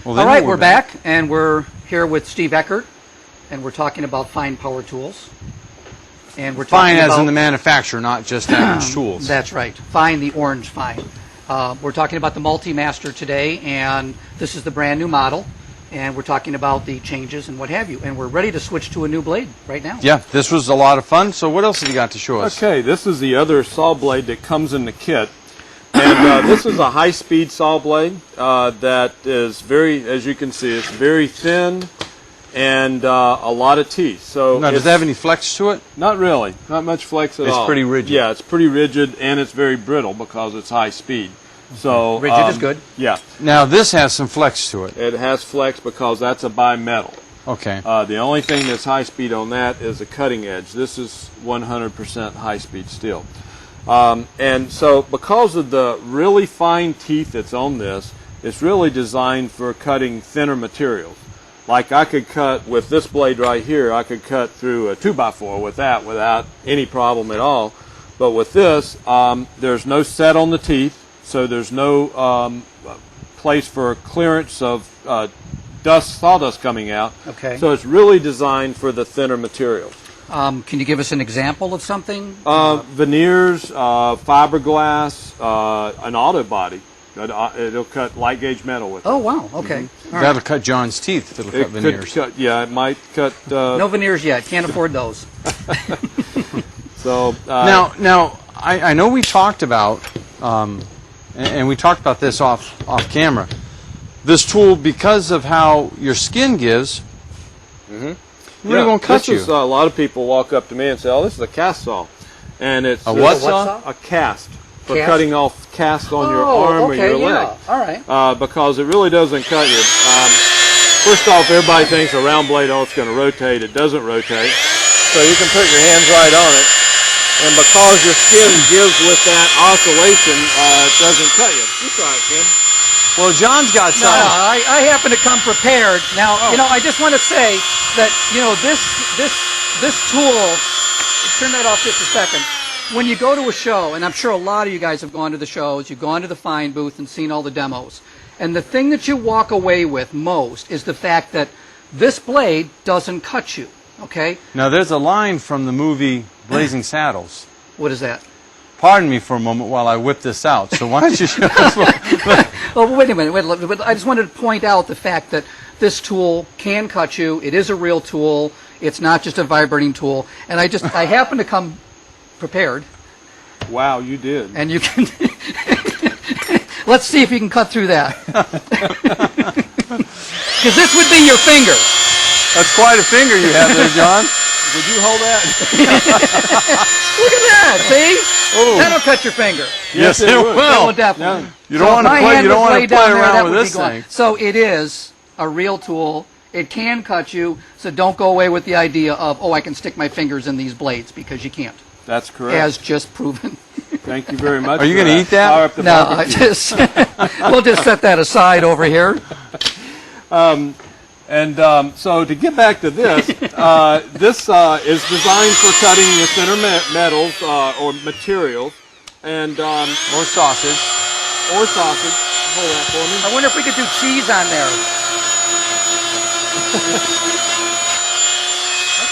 Well, all right, we're back, and we're here with Steve Eckert, and we're talking about fine power tools. And we're talking fine as about, in the manufacturer, not just average tools. That's right. Fine, the orange fine. We're talking about the Multi-Master today, and this is the brand new model. And we're talking about the changes and what have you. And we're ready to switch to a new blade right now. Yeah, this was a lot of fun. So what else have you got to show us? Okay, this is the other saw blade that comes in the kit. And this is a high-speed saw blade that is very, as you can see, it's very thin and a lot of teeth. So now, does it have any flex to it? Not really. Not much flex at all. It's pretty rigid. Yeah, it's pretty rigid, and it's very brittle because it's high speed. So rigid is good. Yeah. Now, this has some flex to it. It has flex because that's a bimetal. Okay. The only thing that's high speed on that is the cutting edge. This is 100% high speed steel. And so because of the really fine teeth that's on this, it's really designed for cutting thinner materials. Like I could cut with this blade right here, I could cut through a 2x4 with that without any problem at all. But with this, there's no set on the teeth, so there's no place for clearance of sawdust coming out. Okay. So it's really designed for the thinner materials. Can you give us an example of something? Veneers, fiberglass, an auto body. It'll cut light gauge metal with it. Oh, wow. Okay. Mm-hmm. That'll cut John's teeth if it'll cut veneers. Yeah, it might cut... no veneers yet. Can't afford those. So now I know we talked about, and we talked about this off camera, this tool, because of how your skin gives, really won't cut you. A lot of people walk up to me and say, oh, this is a cast saw. And it's a what saw? A cast. For cutting off cast on your arm or your leg. All right. Because it really doesn't cut you. First off, everybody thinks a round blade, oh, it's going to rotate. It doesn't rotate. So you can put your hands right on it. And because your skin gives with that oscillation, it doesn't cut you. You try it, Ken. Well, John's got some. I happen to come prepared. Now, I just want to say that, this tool, turn that off just a second. When you go to a show, and I'm sure a lot of you guys have gone to the shows, you've gone to the Fine booth and seen all the demos, and the thing that you walk away with most is the fact that this blade doesn't cut you, okay? Now, there's a line from the movie Blazing Saddles. What is that? Pardon me for a moment while I whip this out. So why don't you show us Oh, wait a minute. I just wanted to point out the fact that this tool can cut you. It is a real tool. It's not just a vibrating tool. And I happen to come prepared. Wow, you did. And you can... Let's see if you can cut through that. Because this would be your finger. That's quite a finger you have there, John. Would you hold that? Look at that, see? Oh. That'll cut your finger. Yes, it will. Oh, definitely. No. You don't want to play around with this thing. thing. So it is a real tool. It can cut you, so don't go away with the idea of, oh, I can stick my fingers in these blades, because you can't. That's correct. As just proven. Thank you very much. Are you going to eat that? No, we'll just set that aside over here. So to get back to this, this is designed for cutting the thinner metals or materials, and or sausage. Hold that for me. I wonder if we could do cheese on there.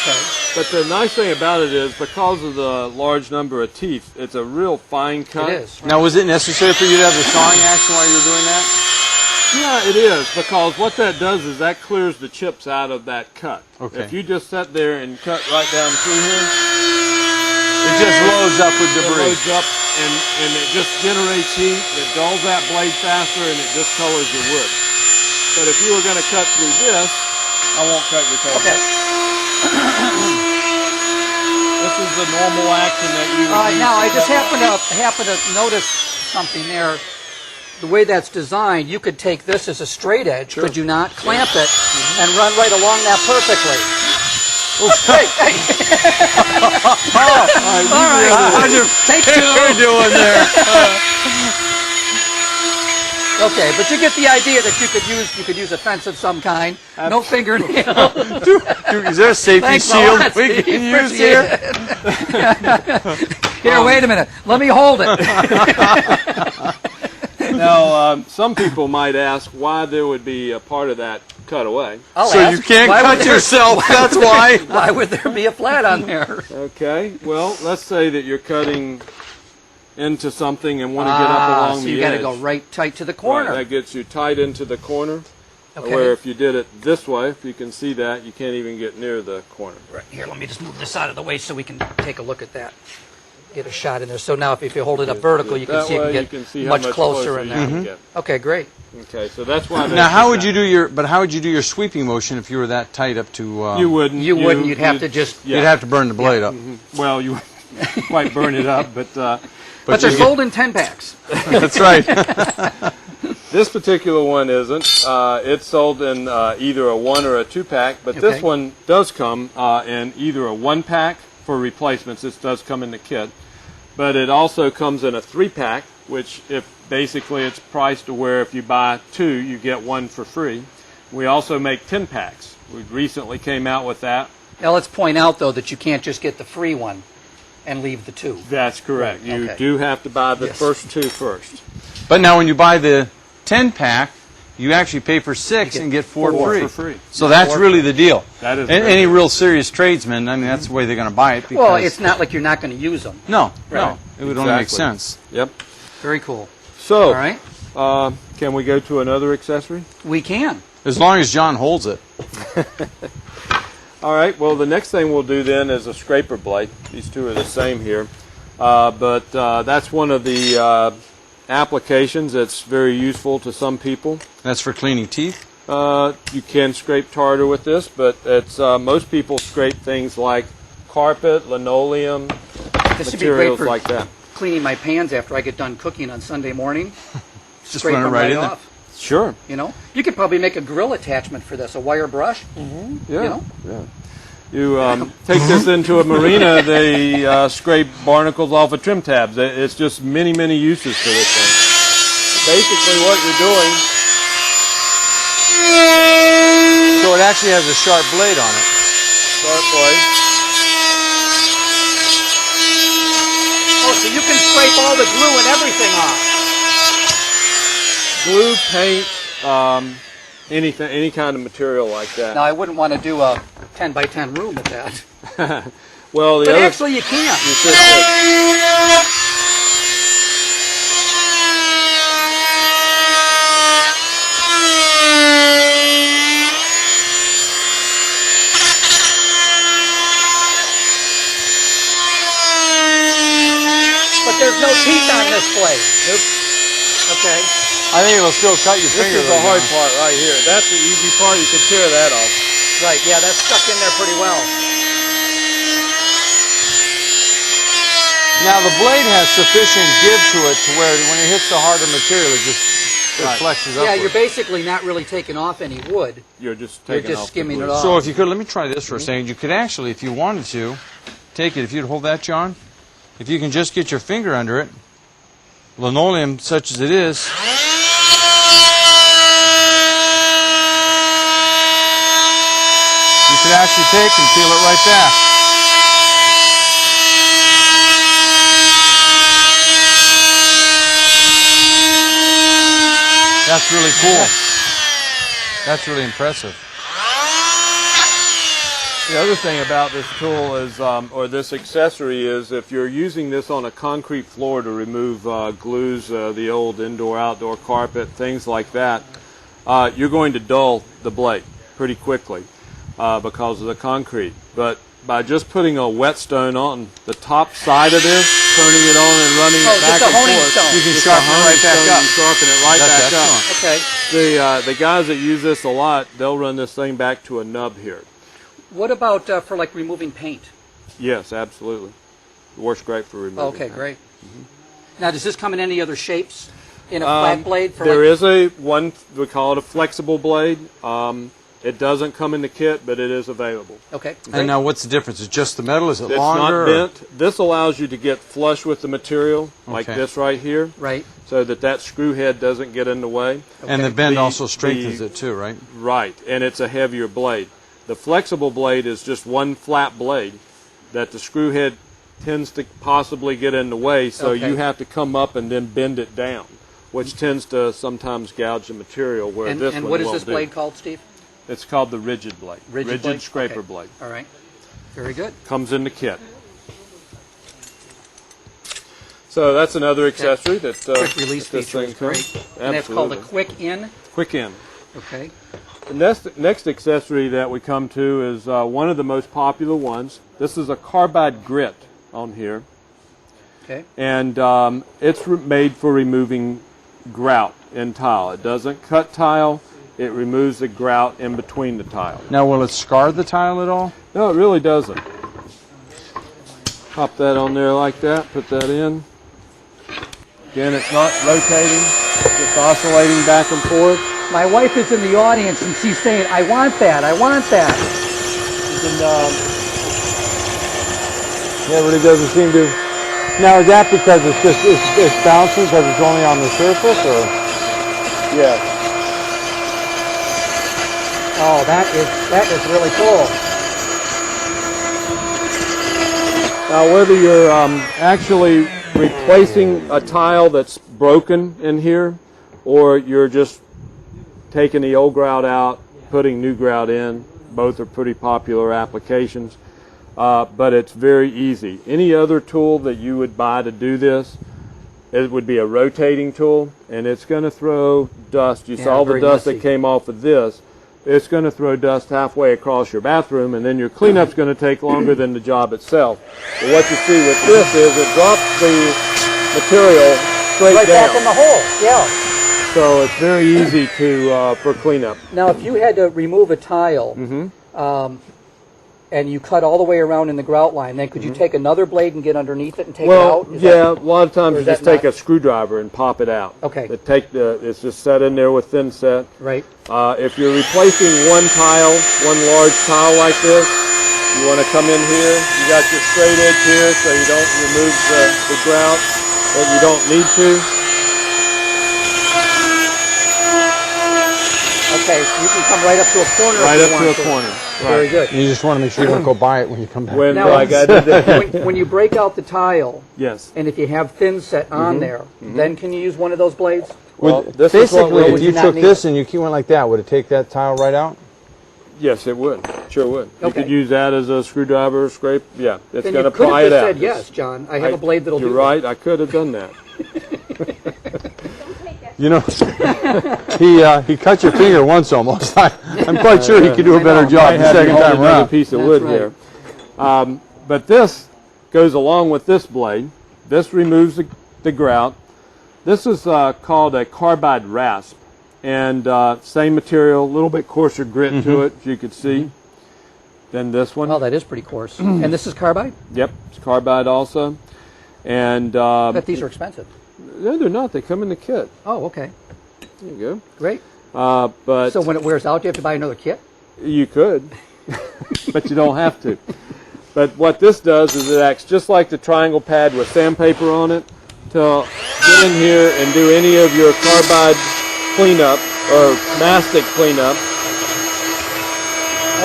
Okay. But the nice thing about it is, because of the large number of teeth, it's a real fine cut. It is. Right? Now, was it necessary for you to have the sawing action while you were doing that? Yeah, it is, because what that does is that clears the chips out of that cut. Okay. If you just sit there and cut right down through here, it just loads up with it debris. loads up and it just generates heat, it dulls that blade faster, and it discolors your wood. But if you were going to cut through this, I won't cut your cut. Okay. This is the normal action that you would All right, use now to I just cut. happen to notice something there. The way that's designed, you could take this as a straight edge, could you not? Clamp it and run right along that perfectly. Hey, hey. All right. How's your Take finger two. doing there? Okay, but you get the idea that you could use a fence of some kind. No fingernail. Is there a safety Thanks a shield lot, we Steve. can use Appreciate here? it. Here, wait a minute. Let me hold it. Now, some people might ask why there would be a part of that cut away. I'll So ask, you can't why would cut there- yourself, that's why. Why would there be a flat on there? Okay, well, let's say that you're cutting into something and want to get up along so the you edge. got to go right tight to the Right, corner. that gets you tight into the corner. Okay. Where if you did it this way, if you can see that, you can't even get near the corner. Right here, let me just move this out of the way so we can take a look at that. Get a shot in there. So now if you hold it up vertical, you can That see you way can you can see get how much closer in you there. can get. Okay, great. Okay, so that's why. Now, how would you do your sweeping motion if you were that tight up to? You wouldn't. You wouldn't. You'd have to just. Yeah. You'd have to burn the blade up. Well, you wouldn't quite burn it up, but But they're sold in 10 packs. That's right. this particular one isn't. It's sold in either a 1 or a 2-pack, but Okay. this one does come in either a 1-pack for replacements. This does come in the kit, but it also comes in a 3-pack, which basically it's priced to where if you buy 2, you get 1 for free. We also make 10-packs. We recently came out with that. Now let's point out though that you can't just get the free one and leave the 2. That's correct. Right, You okay. do have to buy the Yes. first 2 first. But now when you buy the 10-pack, you actually pay for 6 and get 4 4 free. for free. So that's really the deal. That is And very any good. real serious tradesman, I mean, that's the way they're going to buy it. Because, Well, it's not like you're not going to use them. no, Right. it would only make Exactly. sense. Yep. Very cool. So, All right. can we go to another accessory? We can. As long as John holds it. All right. Well, the next thing we'll do then is a scraper blade. These two are the same here, but that's one of the applications that's very useful to some people. That's for cleaning teeth. You can scrape tartar with this, but it's most people scrape things like carpet, linoleum, This would be great materials for like that. cleaning my pans after I get done cooking on Sunday morning. Just Scrape run it them right right in there. off. Sure. You know, you could probably make a grill attachment for this, a wire brush. Yeah. You know? Yeah. You take this into a marina, they scrape barnacles off of trim tabs. It's just many, many uses for this thing. Basically what you're doing, So it actually has a sharp blade on it. sharp blade. Oh, so you can scrape all the glue and everything off. Glue, paint, anything, any kind of material like Now, that. I wouldn't want to do a 10 by 10 room with that. Well, the But other actually, you can. you could- But there's no teeth on this blade. Nope. Okay. I think it'll still cut your This finger. is the hard part right here. That's the easy part. You can tear that off. Right, yeah, that's stuck in there pretty well. Now the blade has sufficient give to it to where when it hits the harder material, it just flexes Yeah, upward. you're basically not really taking off any wood. You're just You're taking just off the skimming glue. it off. So if you could, let me try this for a second. You could actually, if you wanted to, take it. If you'd hold that, John. If you can just get your finger under it, linoleum such as it is. You could actually take and feel it right back. That's really cool. That's really impressive. The other thing about this tool is, or this accessory is, if you're using this on a concrete floor to remove glues, the old indoor-outdoor carpet, things like that, you're going to dull the blade pretty quickly because of the concrete. But by just putting a whetstone on the top side of this, turning it on and running Oh, it back just a and honing forth, stone. You can just sharpen a it right back honing up. stone, you sharpen it right That's back up. excellent. Okay. The guys that use this a lot, they'll run this thing back to a nub here. What about for like removing paint? Yes, absolutely. Works great for removing. Okay, that. great. Now, does this come in any other shapes? In a flat blade? For There like, is a one, we call it a flexible blade. It doesn't come in the kit, but it is available. Okay. Great. And now what's the difference? Is it just the metal? Is it It's longer? not bent. This allows you to get flush with the material, like Okay. this right here, Right. so that screw head doesn't get in the way. And the Okay. bend The- also strengthens the- it too, right? Right, and it's a heavier blade. The flexible blade is just one flat blade that the screw head tends to possibly get in the way, so Okay. you have to come up and then bend it down. which tends to sometimes gouge the material where this and one what is won't this do. blade called, Steve? It's called the rigid blade. Rigid scraper Okay. blade. All right. Very good. Comes in the kit. So that's another accessory that Quick release that this feature is thing great. comes. And that's called a Absolutely. quick in. Quick in. Okay. The next accessory that we come to is one of the most popular ones. This is a carbide grit on here, Okay. and it's made for removing grout in tile. It doesn't cut tile. It removes the grout in between the tile. Now, will it scar the tile at all? No, it really doesn't. Pop that on there like that. Put that in. Again, it's not rotating. It's oscillating back and forth. My wife is in the audience and she's saying, I want that, I want that. Yeah, it really doesn't seem to. Now, is that because it's bouncing because it's only on the surface, or? Yeah. Oh, that is really cool. Now, whether you're actually replacing a tile that's broken in here, or you're just taking the old grout out, putting new grout in, both are pretty popular applications, but it's very easy. Any other tool that you would buy to do this, it would be a rotating tool, and it's going to throw dust. You saw the very dust messy. that came off of this. It's going to throw dust halfway across your bathroom, and then your cleanup's going to take longer than the job itself. But what you see with this is it drops the material straight Right down. back in the hole, yeah. So it's very easy to for cleanup. Now, if you had to remove a tile, and you cut all the way around in the grout line, then could you take another blade and get underneath it and take it Well, out? Is yeah, that- a lot of times or you is that just take not- a screwdriver and pop it out. Okay. It's just set in there with thin set. Right. If you're replacing one tile, one large tile like this, you want to come in here. You got your straight edge here so you don't remove the grout that you don't need to. Okay, so you can come right up to a corner. if Right you up want to a corner. Very Right. good. You just want to make sure you don't go by it when you come back. When Now, like I did that. when you break out the tile, Yes. and if you have thin set on there, then can you use one of those blades? Well, this is what Basically, we if would you you not took need this and you went like that, would it take that tile right out? Yes, it would. Sure would. You Okay. could use that as a screwdriver, scrape. Yeah, it's Then going you to could pry have it just out. said yes, John. I have a blade that'll You're do right. I could have done that. You know, he cut your finger once almost. I'm quite sure he could do a better job I the had second to hold time another around. piece of That's wood right. here. But this goes along with this blade. This removes the grout. This is called a carbide rasp, and same material, a little bit coarser grit to it, as you can see, than this one. Well, that is pretty coarse. And this is carbide? Yep, it's carbide also. And I bet these are expensive. no, they're not. They come in the kit. Oh, okay. There you Great. go. But So when it wears out, do you have to buy another kit? you could, but you don't have to. But what this does is it acts just like the triangle pad with sandpaper on it to get in here and do any of your carbide cleanup or mastic cleanup.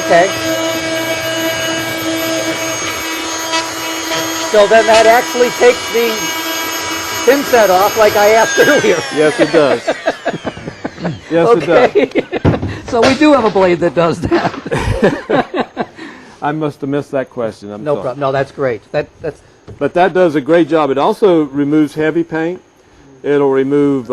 Okay. So then that actually takes the pin set off like I asked earlier. Yes, it does. Yes, it does. Okay. So we do have a blade that does that. I must have missed that question. I'm No sorry. problem. No, that's great. That's But that does a great job. It also removes heavy paint. It'll remove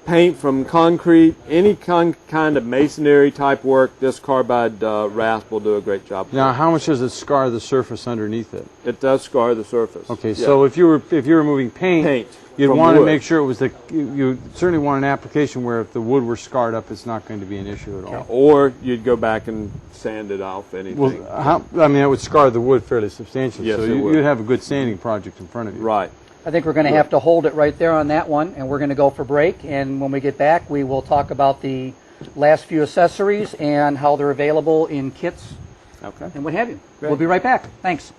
paint from concrete, any kind of masonry type work. This carbide rasp will do a great job. Now, how much does it scar the surface underneath it? It does scar the surface. Okay, Yeah. so if you were removing paint, you'd from want to wood. make sure it was you certainly want an application where if the wood were scarred up, it's not going to be an issue at all. Or you'd go back and sand it off anything. Well, I mean, it would scar the wood fairly substantially, Yes, so it would. you'd have a good sanding project in front of you. Right. I think we're going to have to hold it right there on that one, and we're going to go for break. And when we get back, we will talk about the last few accessories and how they're available in kits Okay. and what have you. Great. We'll be right back. Thanks.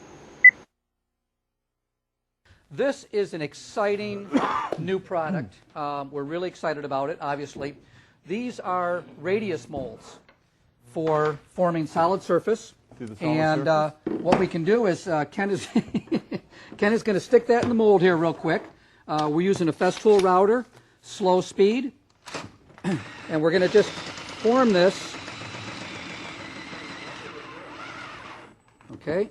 This is an exciting new product. We're really excited about it, obviously. These are radius molds for forming solid surface. And what we can do is Ken is Ken is going to stick that in the mold here real quick. We're using a Festool router. slow speed. And we're going to just form this. Okay.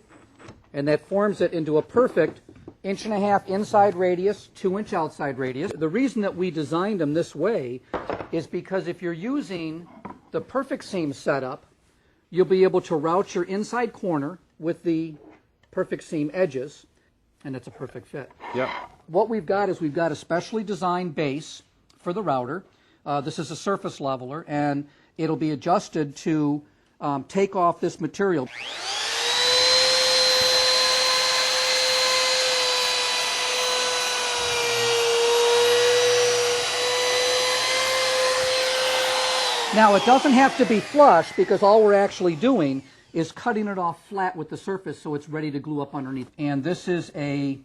And that forms it into a perfect 1.5 inch inside radius, 2 inch outside radius. The reason that we designed them this way is because if you're using the perfect seam setup, you'll be able to route your inside corner with the perfect seam edges, and it's a perfect fit. Yep. What we've got is we've got a specially designed base for the router. This is a surface leveler, and it'll be adjusted to take off this material. Now, it doesn't have to be flush because all we're actually doing is cutting it off flat with the surface so it's ready to glue up underneath. And this is a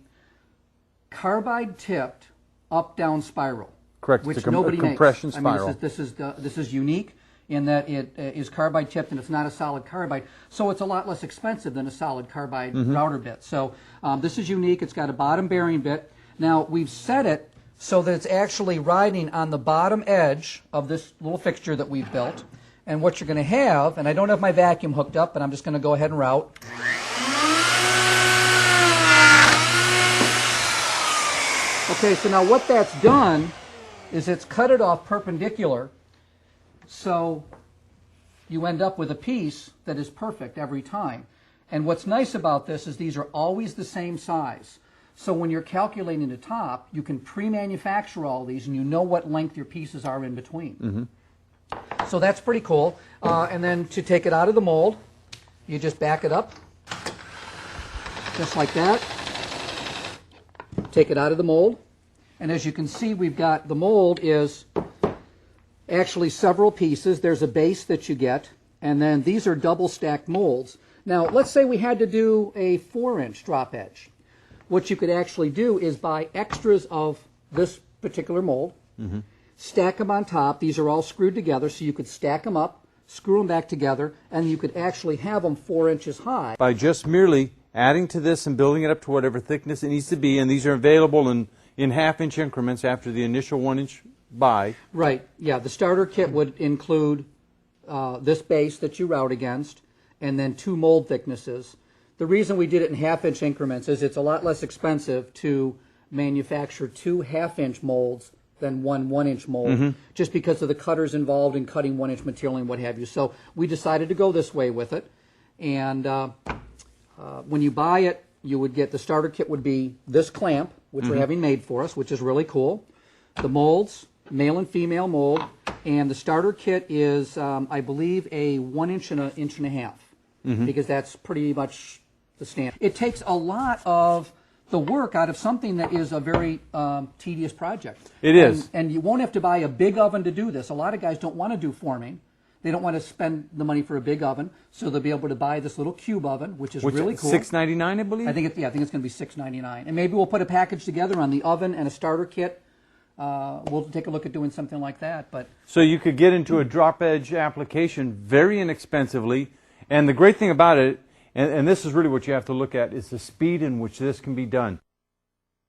carbide tipped up-down spiral. Correct. Which it's a nobody compression makes. spiral. I mean, this is unique in that it is carbide tipped and it's not a solid carbide. So it's a lot less expensive than a solid carbide router bit. So this is unique. It's got a bottom bearing bit. Now, we've set it so that it's actually riding on the bottom edge of this little fixture that we've built. And what you're going to have, and I don't have my vacuum hooked up, but I'm just going to go ahead and route. Okay, so now what that's done is it's cut it off perpendicular, so you end up with a piece that is perfect every time. And what's nice about this is these are always the same size. So when you're calculating the top, you can pre-manufacture all these and you know what length your pieces are in between. So that's pretty cool. And then to take it out of the mold, you just back it up, just like that. Take it out of the mold. And as you can see, we've got the mold is actually several pieces. There's a base that you get, and then these are double stacked molds. Now, let's say we had to do a 4-inch drop edge. What you could actually do is buy extras of this particular mold, stack them on top. These are all screwed together, so you could stack them up, screw them back together, and you could actually have them 4 inches high. By just merely adding to this and building it up to whatever thickness it needs to be, and these are available in 1/2 inch increments after the initial 1 inch buy. Right, yeah. The starter kit would include this base that you route against, and then 2 mold thicknesses. The reason we did it in 1/2 inch increments is it's a lot less expensive to manufacture 2 1/2 inch molds than 1 1 inch mold, just because of the cutters involved in cutting 1 inch material and what have you. So we decided to go this way with it. And when you buy it, you would get the starter kit would be this clamp, which we're having made for us, which is really cool. The molds, male and female mold, and the starter kit is, I believe, a 1 inch and 1.5 inches, because that's pretty much the standard. It takes a lot of the work out of something that is a very tedious project. It is. And you won't have to buy a big oven to do this. A lot of guys don't want to do forming. They don't want to spend the money for a big oven, so they'll be able to buy this little cube oven, which is really cool. $6.99, I believe. I think it's going to be $6.99, and maybe we'll put a package together on the oven and a starter kit. We'll take a look at doing something like that. But so you could get into a drop edge application very inexpensively, and the great thing about it, and this is really what you have to look at, is the speed in which this can be done.